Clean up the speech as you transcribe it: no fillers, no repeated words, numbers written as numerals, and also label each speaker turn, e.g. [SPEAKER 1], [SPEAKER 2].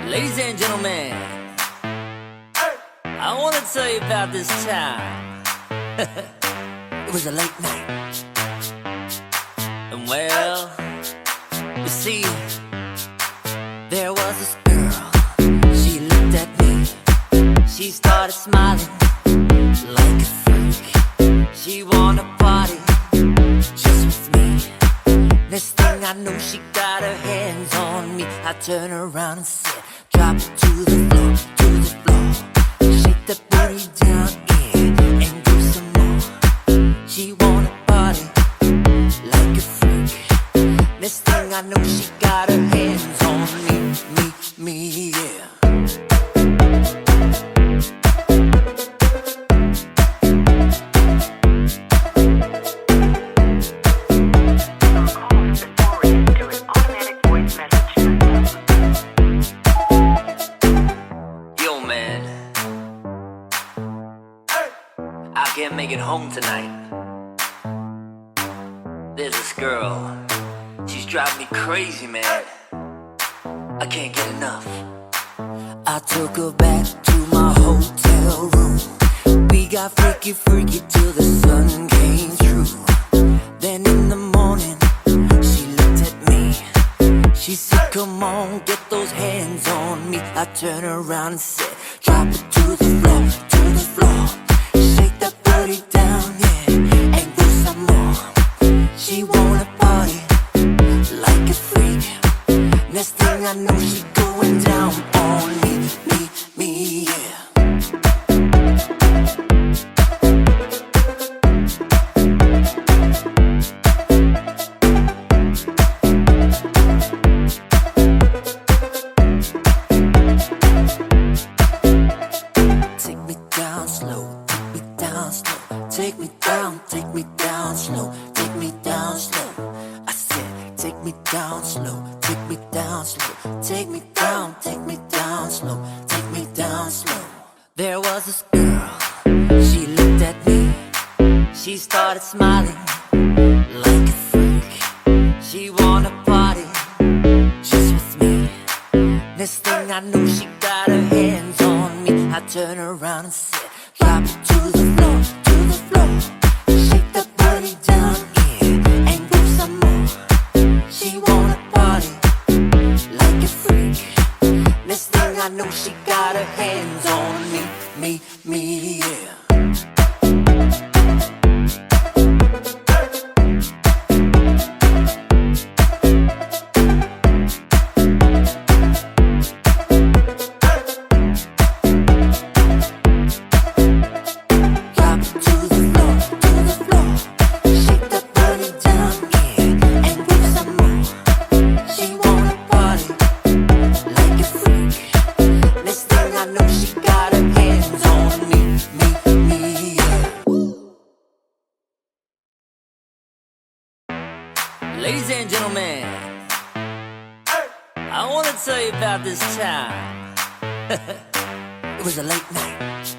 [SPEAKER 1] Ladies and gentlemen, I want to tell you about this time. It was a late night. And well, you see, there was this girl. She looked at me. She started smiling like a freak. She wanna party just with me. Next thing I know, she got her hands on me. I turned around and said, drop it to the floor, to the floor. Shake that booty down, yeah, and do some more. She wanna party like a freak. Next thing I know, she got her hands on me, yeah. Can't make it home tonight. There's this girl. She's driving me crazy, man. I can't get enough. I took her back to my hotel room. We got freaky, freaky till the sun came through. Then in the morning, she looked at me. She said, come on, get those hands on me. I turned around and said, drop it to the floor, to the floor. Down, yeah, and do some more. She wanna party like a freak. Next thing I know, she going down on me, yeah. Take me down slow. Take me down slow, take me down slow. I said, take me down slow, take me down slow. Take me down slow, take me down slow. There was this girl, she looked at me. She started smiling like a freak. She wanna party just with me. Next thing I know, she got her hands on me. I turned around and said, drop it to the floor, to the floor. Shake that booty down, yeah, and do some more. She wanna party like a freak. Next thing I know, she got her hands on me, yeah. Ladies and gentlemen, I want to tell you about this time. It was a late night.